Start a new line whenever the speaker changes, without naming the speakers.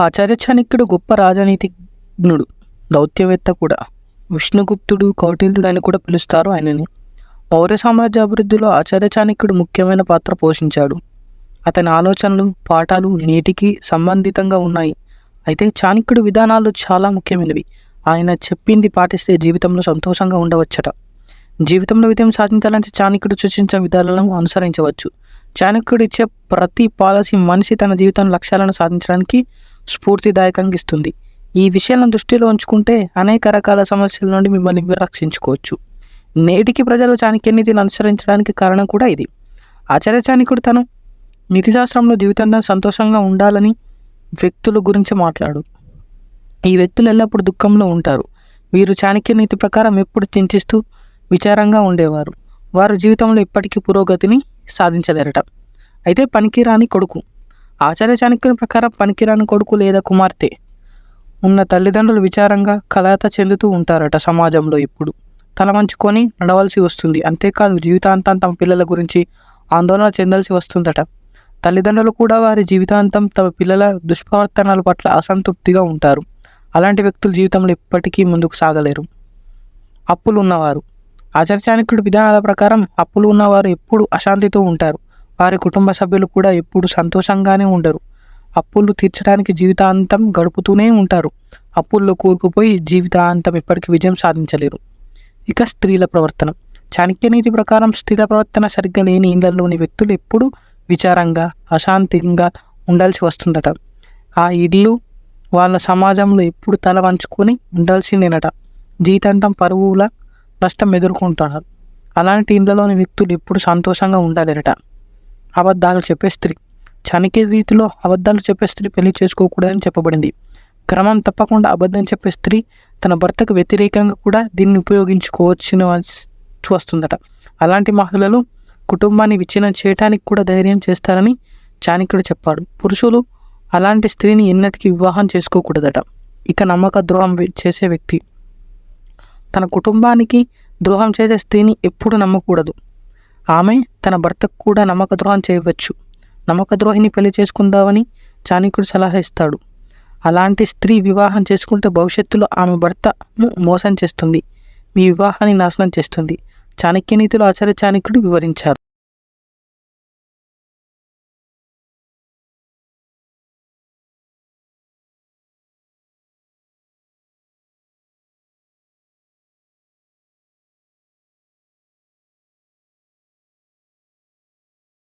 ఆచార్య చాణక్యుడు గొప్ప రాజనీతిజ్ఞుడు, దౌత్యవేత్త కూడా. విష్ణుగుప్తుడు, కౌటిల్యుడు అని కూడా పిలుస్తారు ఆయనని. మౌర్య సామ్రాజ్య అభివృద్ధిలో ఆచార్య చాణక్యుడు ముఖ్యమైన పాత్ర పోషించాడు. అతని ఆలోచనలు, పాఠాలు నేటికి సంబంధితంగా ఉన్నాయి. అయితే చాణక్యుడి విధానాలు చాలా ముఖ్యమైనవి. ఆయన చెప్పింది పాటిస్తే జీవితంలో సంతోషంగా ఉండవచ్చట. జీవితంలో విజయం సాధించాలంటే చాణక్యుడు సూచించిన విధానాలను అనుసరించవచ్చు. చాణక్యుడు ఇచ్చే ప్రతి పాలసీ మనిషి తన జీవితం లక్ష్యాలను సాధించడానికి స్ఫూర్తిదాయకంగా ఇస్తుంది. ఈ విషయాలను దృష్టిలో ఉంచుకుంటే అనేక రకాల సమస్యల నుండి మిమ్మల్ని మీరు రక్షించుకోవచ్చు. నేటికి ప్రజలు చాణక్య నీతిని అనుసరించడానికి కారణం కూడా ఇది. ఆచార్య చాణక్యుడు తను నీతిశాస్త్రంలో జీవితంలో సంతోషంగా ఉండాలని వ్యక్తుల గురించి మాట్లాడు. ఈ వ్యక్తులు ఎల్లప్పుడూ దుఃఖంలో ఉంటారు. వీరు చాణక్య నీతి ప్రకారం ఎప్పుడు చింతిస్తూ విచారంగా ఉండేవారు. వారు జీవితంలో ఎప్పటికీ పురోగతిని సాధించలేరట. అయితే పనికిరాని కొడుకు. ఆచార్య చాణక్యుని ప్రకారం పనికిరాని కొడుకు లేదా కుమార్తె ఉన్న తల్లిదండ్రులు విచారంగా కలత చెందుతూ ఉంటారట. సమాజంలో ఇప్పుడు తల వంచుకొని నడవలసి వస్తుంది. అంతేకాదు జీవితాంతం తమ పిల్లల గురించి ఆందోళన చెందాల్సి వస్తుందట. తల్లిదండ్రులు కూడా వారి జీవితాంతం తమ పిల్లల దుష్ప్రవర్తనల పట్ల అసంతృప్తిగా ఉంటారు. అలాంటి వ్యక్తులు జీవితంలో ఎప్పటికీ ముందుకు సాగలేరు. అప్పులు ఉన్నవారు. ఆచార్య చాణక్యుడి విధానాల ప్రకారం అప్పులు ఉన్నవారు ఎప్పుడు అశాంతితో ఉంటారు. వారి కుటుంబ సభ్యులు కూడా ఎప్పుడు సంతోషంగానే ఉండరు. అప్పులు తీర్చడానికి జీవితాంతం గడుపుతూనే ఉంటారు. అప్పుల్లో కూరుకుపోయి జీవితాంతం ఎప్పటికీ విజయం సాధించలేరు. ఇక స్త్రీల ప్రవర్తన. చాణక్య నీతి ప్రకారం స్త్రీల ప్రవర్తన సరిగ్గా లేని ఇళ్లలోని వ్యక్తులు ఎప్పుడు విచారంగా అశాంతిగా ఉండాల్సి వస్తుందట. ఆ ఇల్లు వాళ్ళ సమాజంలో ఎప్పుడు తల వంచుకొని ఉండాల్సిందేనట. జీవితాంతం పరువుల నష్టం ఎదుర్కొంటున్నారు. అలాంటి ఇండ్లలోని వ్యక్తులు ఎప్పుడు సంతోషంగా ఉండాలేరట. అబద్ధాలు చెప్పే స్త్రీ. చాణక్య రీతిలో అబద్ధాలు చెప్పే స్త్రీ పెళ్లి చేసుకోకూడదని చెప్పబడింది. క్రమం తప్పకుండా అబద్ధం చెప్పే స్త్రీ తన భర్తకు వ్యతిరేకంగా కూడా దీన్ని ఉపయోగించుకోవచ్చున వస్తుందట. అలాంటి మహిళలు కుటుంబాన్ని విచ్ఛిన్నం చేయడానికి కూడా ధైర్యం చేస్తారని చాణక్యుడు చెప్పాడు. పురుషులు అలాంటి స్త్రీని ఎన్నటికీ వివాహం చేసుకోకూడదట. ఇక నమ్మక ద్రోహం చేసే వ్యక్తి. తన కుటుంబానికి ద్రోహం చేసే స్త్రీని ఎప్పుడు నమ్మకూడదు. ఆమె తన భర్తకు కూడా నమ్మక ద్రోహం చేయవచ్చు. నమ్మక ద్రోహిని పెళ్లి చేసుకుందామని చాణక్యుడు సలహా ఇస్తాడు. అలాంటి స్త్రీ వివాహం చేసుకుంటే భవిష్యత్తులో ఆమె భర్తను మోసం చేస్తుంది, మీ వివాహాన్ని నాశనం చేస్తుంది. చాణక్య నీతిలో ఆచార్య చాణక్యుడు వివరించారు.